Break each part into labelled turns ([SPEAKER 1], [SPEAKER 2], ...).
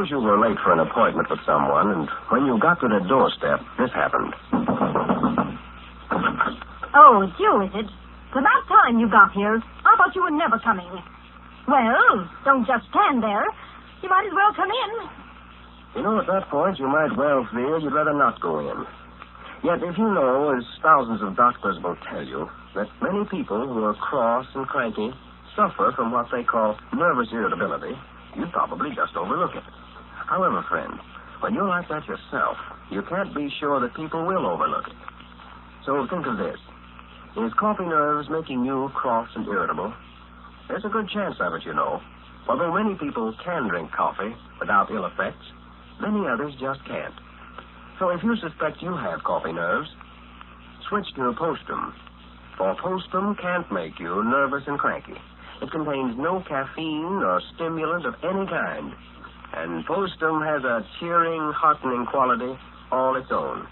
[SPEAKER 1] Suppose you were late for an appointment with someone, and when you got to their doorstep, this happened.
[SPEAKER 2] Oh, it's you, is it? It's about time you got here. I thought you were never coming. Well, don't just stand there. You might as well come in.
[SPEAKER 1] You know, at that point, you might well feel you'd rather not go in. Yet, if you know, as thousands of doctors will tell you, that many people who are cross and cranky suffer from what they call nervous irritability, you'd probably just overlook it. However, friend, when you're like that yourself, you can't be sure that people will overlook it. So think of this. Is coffee nerves making you cross and irritable? There's a good chance of it, you know. Although many people can drink coffee without ill effects, many others just can't. So if you suspect you have coffee nerves, switch to Postum. For Postum can't make you nervous and cranky. It contains no caffeine or stimulant of any kind. And Postum has a cheering, heartening quality all its own.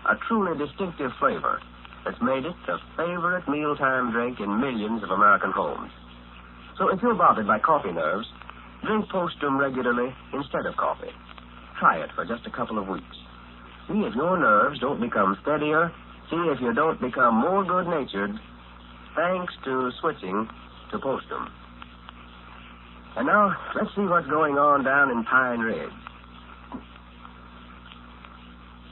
[SPEAKER 1] A truly distinctive flavor that's made it a favorite mealtime drink in millions of American homes. So if you're bothered by coffee nerves, drink Postum regularly instead of coffee. Try it for just a couple of weeks. See if your nerves don't become steadier. See if you don't become more good-natured thanks to switching to Postum. And now, let's see what's going on down in Pine Ridge.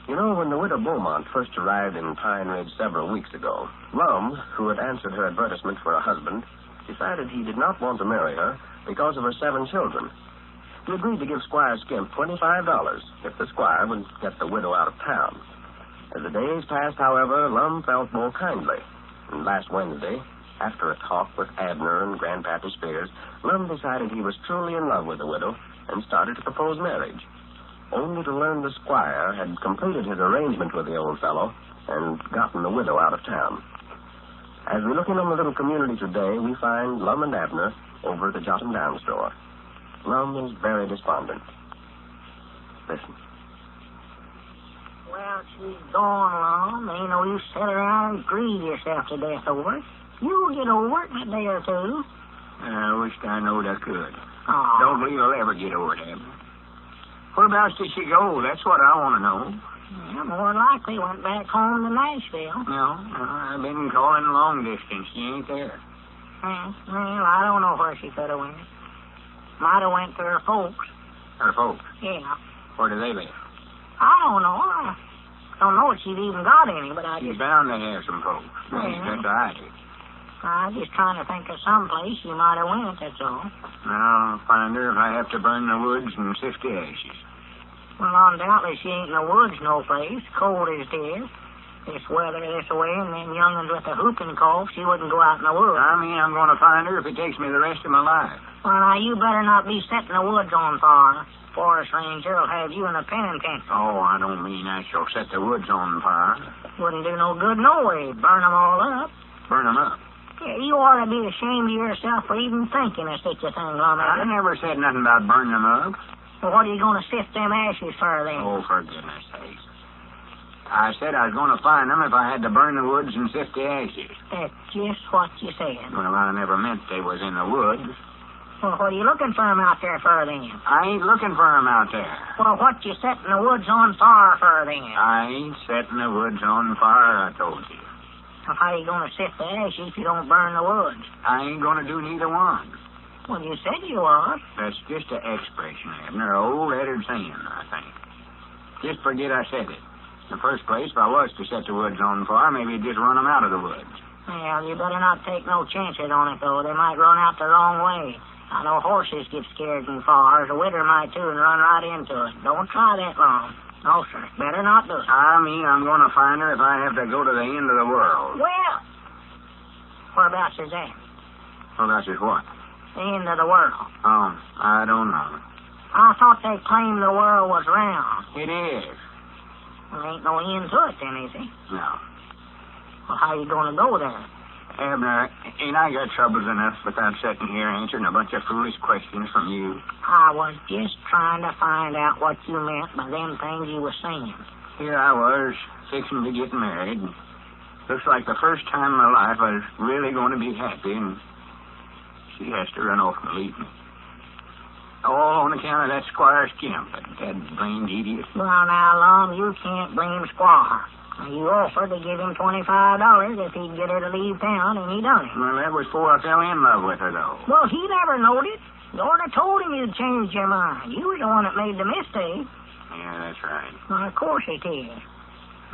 [SPEAKER 1] You know, when the widow Beaumont first arrived in Pine Ridge several weeks ago, Lum, who had answered her advertisement for a husband, decided he did not want to marry her because of her 7 children. He agreed to give Squire Skimp $25 if the squire would get the widow out of town. As the days passed, however, Lum felt more kindly. And last Wednesday, after a talk with Abner and Grandpappy Spears, Lum decided he was truly in love with the widow and started to propose marriage, only to learn the squire had completed his arrangement with the old fellow and gotten the widow out of town. As we look in on the little community today, we find Lum and Abner over at the Jot'em Down store. Lum is very despondent. Listen.
[SPEAKER 3] Well, she's gone, Lum. Ain't no use sitting around and grieve yourself to death over it. You'll get over it in a day or two.
[SPEAKER 4] I wished I knowed I could.
[SPEAKER 3] Oh.
[SPEAKER 4] Don't believe I'll ever get over it, Abner. Whereabouts did she go? That's what I want to know.
[SPEAKER 3] Yeah, more than likely went back home to Nashville.
[SPEAKER 4] No, I've been calling long distance. She ain't there.
[SPEAKER 3] Well, I don't know where she could have went. Might have went to her folks.
[SPEAKER 4] Her folks?
[SPEAKER 3] Yeah.
[SPEAKER 4] Where do they live?
[SPEAKER 3] I don't know. I don't know if she's even got any, but
[SPEAKER 4] She's bound to have some folks.
[SPEAKER 3] Yeah.
[SPEAKER 4] That's I do.
[SPEAKER 3] I'm just trying to think of some place she might have went, that's all.
[SPEAKER 4] I'll find her if I have to burn the woods and sift the ashes.
[SPEAKER 3] Well, undoubtedly she ain't in the woods no place. Cold as it is. This weather this way and them young'uns with the whooping cough, she wouldn't go out in the woods.
[SPEAKER 4] I mean, I'm going to find her if it takes me the rest of my life.
[SPEAKER 3] Well, now, you better not be setting the woods on fire. Forest ranger will have you in a penitentiary.
[SPEAKER 4] Oh, I don't mean I shall set the woods on fire.
[SPEAKER 3] Wouldn't do no good no way. Burn 'em all up.
[SPEAKER 4] Burn 'em up.
[SPEAKER 3] Yeah, you ought to be ashamed of yourself for even thinking of such a thing, Lum
[SPEAKER 4] I
[SPEAKER 3] Abner.
[SPEAKER 4] never said nothing about burning them up.
[SPEAKER 3] Well, what are you going to sift them ashes for, then?
[SPEAKER 4] Oh, for goodness sakes. I said I was going to find them if I had to burn the woods and sift the ashes.
[SPEAKER 3] That's just what you said.
[SPEAKER 4] Well, I never meant they was in the woods.
[SPEAKER 3] Well, what are you looking for 'em out there for, then?
[SPEAKER 4] I ain't looking for 'em out there.
[SPEAKER 3] Well, what you setting the woods on fire for, then?
[SPEAKER 4] I ain't setting the woods on fire, I told you.
[SPEAKER 3] Well, how are you going to sift the ashes if you don't burn the woods?
[SPEAKER 4] I ain't going to do neither one.
[SPEAKER 3] Well, you said you was.
[SPEAKER 4] That's just an expression, Abner. An old lettered saying, I think. Just forget I said it. In the first place, if I was to set the woods on fire, maybe just run 'em out of the woods.
[SPEAKER 3] Well, you better not take no chances on it, though. They might run out the wrong way. I know horses get scared in fires. A widder might, too, and run right into it. Don't try that long. No, sir. Better not do it.
[SPEAKER 4] I mean, I'm going to find her if I have to go to the end of the world.
[SPEAKER 3] Well, whereabouts is that?
[SPEAKER 4] Well, that's just what?
[SPEAKER 3] The end of the world.
[SPEAKER 4] Oh, I don't know.
[SPEAKER 3] I thought they claimed the world was round.
[SPEAKER 4] It is.
[SPEAKER 3] There ain't no end to it, then, is there?
[SPEAKER 4] No.
[SPEAKER 3] Well, how you going to go there?
[SPEAKER 4] Abner, ain't I got troubles enough without sitting here answering a bunch of foolish questions from you?
[SPEAKER 3] I was just trying to find out what you meant by them things you were saying.
[SPEAKER 4] Here I was, fixing to get married. Looks like the first time in my life I was really going to be happy, and she has to run off and leave me. All on account of that Squire Skimp, that blamed idiot.
[SPEAKER 3] Well, now, Lum, you can't blame Squire. You offered to give him $25 if he'd get her to leave town, and he done it.
[SPEAKER 4] Well, that was before I fell in love with her, though.
[SPEAKER 3] Well, he never knowed it. You ought to told him you'd changed your mind. You was the one that made the mistake.
[SPEAKER 4] Yeah, that's right.
[SPEAKER 3] Well, of course it is.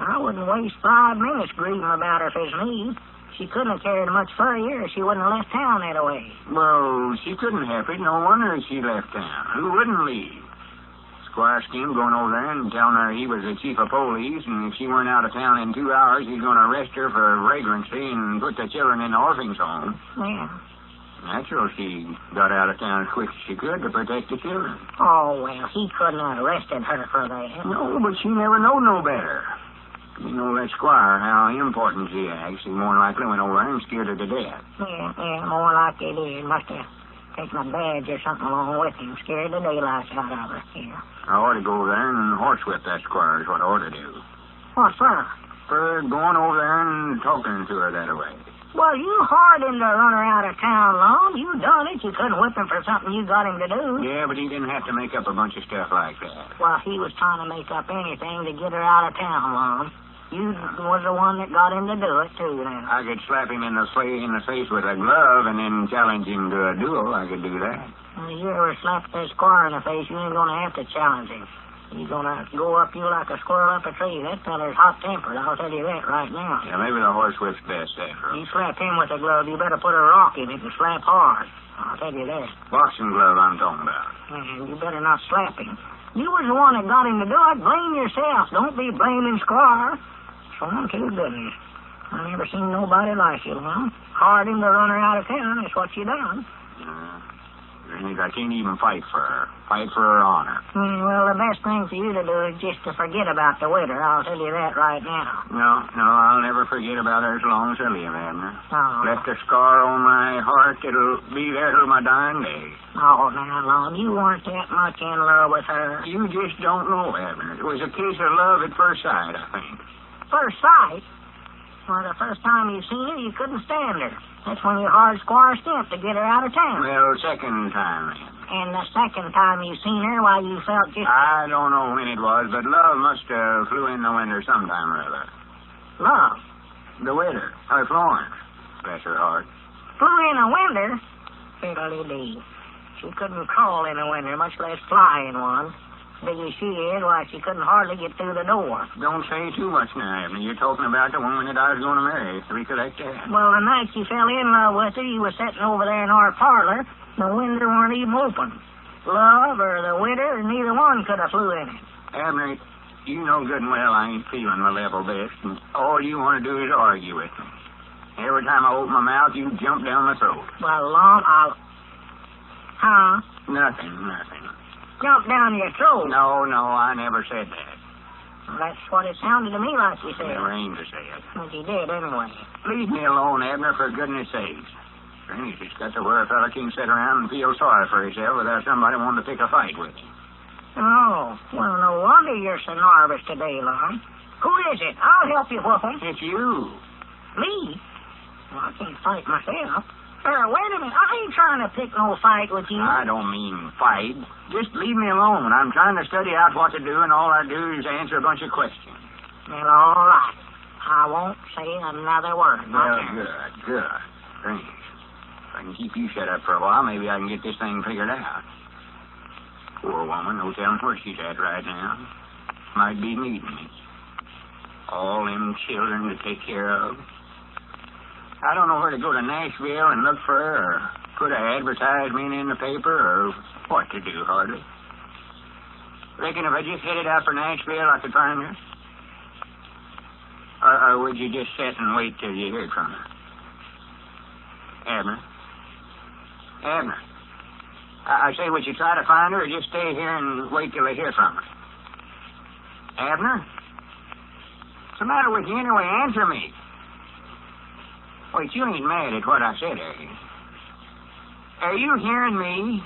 [SPEAKER 3] I wouldn't waste 5 minutes grieving about her if it's me. She couldn't have carried much further if she wouldn't have left town that way.
[SPEAKER 4] Well, she couldn't help it. No wonder she left town. Who wouldn't leave? Squire Skimp going over there and telling her he was the chief of police, and if she weren't out of town in 2 hours, he's going to arrest her for vagrancy and put the children in the orphan's home.
[SPEAKER 3] Yeah.
[SPEAKER 4] Natural she got out of town as quick as she could to protect the children.
[SPEAKER 3] Oh, well, he couldn't have arrested her for that.
[SPEAKER 4] No, but she never knowed no better. You know that Squire, how important she acts. He more than likely went over there and scared her to death.
[SPEAKER 3] Yeah, more like it is. Must have taken a badge or something along with him. Scared the daylights out of her. Yeah.
[SPEAKER 4] I ought to go over there and horsewhip that Squire is what I ought to do.
[SPEAKER 3] What for?
[SPEAKER 4] For going over there and talking to her that way.
[SPEAKER 3] Well, you hired him to run her out of town, Lum. You done it. You couldn't whip him for something you got him to do.
[SPEAKER 4] Yeah, but he didn't have to make up a bunch of stuff like that.
[SPEAKER 3] Well, he was trying to make up anything to get her out of town, Lum. You was the one that got him to do it, too, then.
[SPEAKER 4] I could slap him in the face with a glove and then challenge him to a duel. I could do that.
[SPEAKER 3] Well, you ever slap that Squire in the face, you ain't going to have to challenge him. He's going to go up you like a squirrel up a tree. That feller's hot-tempered, I'll tell you that right now.
[SPEAKER 4] Yeah, maybe the horsewhip's best after all.
[SPEAKER 3] You slap him with a glove, you better put a rock in it and slap hard. I'll tell you that.
[SPEAKER 4] Boxing glove I'm talking about.
[SPEAKER 3] And you better not slap him. You was the one that got him to do it. Blame yourself. Don't be blaming Squire. Sworn to goodness. I never seen nobody like you, huh? Hired him to run her out of town. That's what you done.
[SPEAKER 4] I can't even fight for her. Fight for her honor.
[SPEAKER 3] Well, the best thing for you to do is just to forget about the Widder. I'll tell you that right now.
[SPEAKER 4] No, I'll never forget about her as long as I live, Abner.
[SPEAKER 3] Oh.
[SPEAKER 4] Left a scar on my heart that'll be there till my dying day.
[SPEAKER 3] Oh, now, Lum, you weren't that much in love with her.
[SPEAKER 4] You just don't know, Abner. It was a case of love at first sight, I think.
[SPEAKER 3] First sight? Well, the first time you seen her, you couldn't stand her. That's when you hired Squire Skimp to get her out of town.
[SPEAKER 4] Well, second time, then.
[SPEAKER 3] And the second time you seen her, why, you felt just...
[SPEAKER 4] I don't know when it was, but love must have flew in the window sometime or other.
[SPEAKER 3] Love?
[SPEAKER 4] The Widder. Florence. Bless her heart.
[SPEAKER 3] Flew in a window? Fiddly-dee. She couldn't crawl in a window, much less fly in one. Big as she is, why, she couldn't hardly get through the door.
[SPEAKER 4] Don't say too much now, Abner. You're talking about the woman that I was going to marry. Recollect that?
[SPEAKER 3] Well, the night you fell in love with her, you was sitting over there in our parlor. The window weren't even open. Love or the Widder, neither one could have flew in it.
[SPEAKER 4] Abner, you know good and well I ain't feeling my level best, and all you want to do is argue with me. Every time I open my mouth, you jump down my throat.
[SPEAKER 3] Well, Lum, Huh?
[SPEAKER 4] Nothing.
[SPEAKER 3] Jump down your throat.
[SPEAKER 4] No, I never said that.
[SPEAKER 3] Well, that's what it sounded to me like you said.
[SPEAKER 4] Never aimed to say it.
[SPEAKER 3] But you did, anyway.
[SPEAKER 4] Leave me alone, Abner, for goodness sakes. Strange, it's got to where a fella can sit around and feel sorry for himself without somebody wanting to pick a fight with him.
[SPEAKER 3] Oh, well, no wonder you're so nervous today, Lum. Who is it? I'll help you whoop him.
[SPEAKER 4] It's you.
[SPEAKER 3] Me? Well, I can't fight myself. Wait a minute. I ain't trying to pick no fight with you.
[SPEAKER 4] I don't mean fight. Just leave me alone. I'm trying to study out what to do, and all I do is answer a bunch of questions.
[SPEAKER 3] Well, all right. I won't say another word.
[SPEAKER 4] Well, good. Strange. If I can keep you shut up for a while, maybe I can get this thing figured out. Poor woman, no telling where she's at right now. Might be needing me. All them children to take care of. I don't know where to go to Nashville and look for her, or put an advertisement in the paper, or what to do, hardly. Reckon if I just headed out for Nashville, I could find her? Or would you just sit and wait till you heard from her? Abner? I say, would you try to find her, or just stay here and wait till I hear from her? Abner? What's the matter with you anyway? Answer me. Wait, you ain't mad at what I said, are you? Are you hearing me?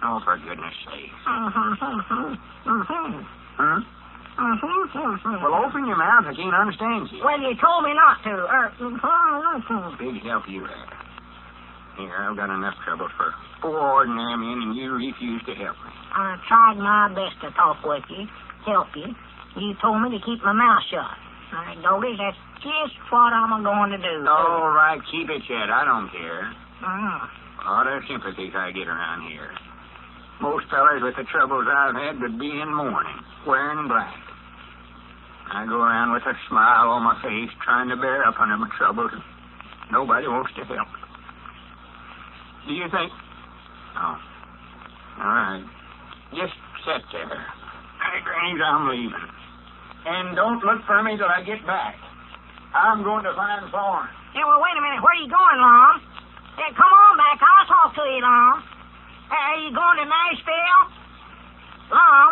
[SPEAKER 4] Oh, for goodness sake. Well, open your mouth. I can't understand you.
[SPEAKER 3] Well, you told me not to.
[SPEAKER 4] Big help you have. Here, I've got enough trouble for 4 ordinary men, and you refuse to help me.
[SPEAKER 3] I tried my best to talk with you, help you. You told me to keep my mouth shut. I noticed that's just what I'm going to do.
[SPEAKER 4] All right, keep it shut. I don't care.
[SPEAKER 3] Mm.
[SPEAKER 4] A lot of sympathies I get around here. Most fellas with the troubles I've had would be in mourning, wearing black. I go around with a smile on my face, trying to bear up under my troubles. Nobody wants to help. Do you think... Oh. All right. Just sit there. That means I'm leaving. And don't look for me till I get back. I'm going to find Florence.
[SPEAKER 3] Yeah, well, wait a minute. Where are you going, Lum? Hey, come on back. I'll talk to you, Lum. Hey, are you going to Nashville? Lum?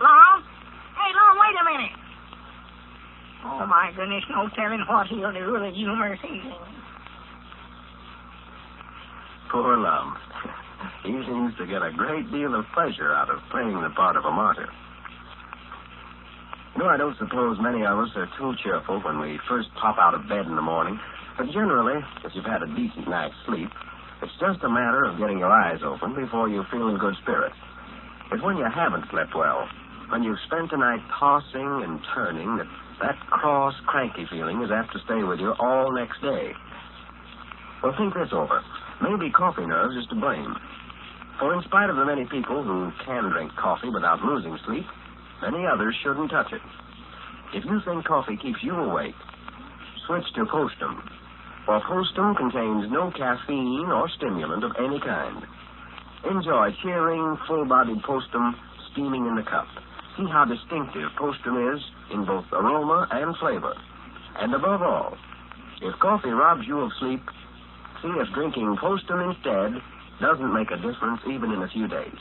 [SPEAKER 3] Lum? Hey, Lum, wait a minute. Oh, my goodness, no telling what he'll do with a humorous evening.
[SPEAKER 1] Poor Lum. He seems to get a great deal of pleasure out of playing the part of a martyr. You know, I don't suppose many of us are too cheerful when we first pop out of bed in the morning. But generally, if you've had a decent night's sleep, it's just a matter of getting your eyes open before you feel in good spirits. It's when you haven't slept well, when you've spent the night tossing and turning, that cross, cranky feeling is apt to stay with you all next day. Well, think this over. Maybe coffee nerves is to blame. For in spite of the many people who can drink coffee without losing sleep, many others shouldn't touch it. If you think coffee keeps you awake, switch to Postum. For Postum contains no caffeine or stimulant of any kind. Enjoy cheering, full-bodied Postum steaming in the cup. See how distinctive Postum is in both aroma and flavor. And above all, if coffee robs you of sleep, see if drinking Postum instead doesn't make a difference even in a few days.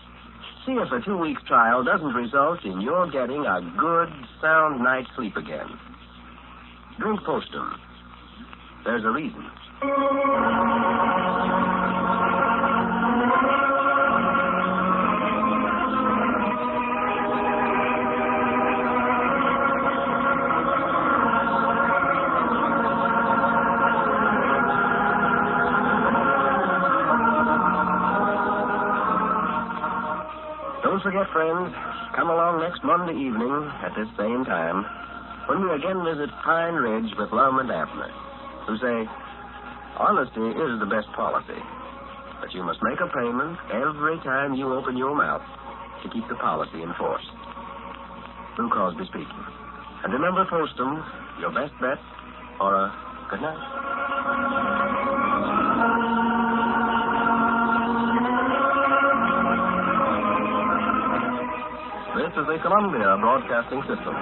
[SPEAKER 1] See if a 2-week trial doesn't result in your getting a good, sound night's sleep again. Drink Postum. There's a reason. Don't forget, friends, come along next Monday evening at this same time when we again visit Pine Ridge with Lum and Abner, who say, honesty is the best policy, but you must make a payment every time you open your mouth to keep the policy in force. Lou Crosby speaking. And remember, Postum, your best bet for a good night. This is the Columbia Broadcasting System.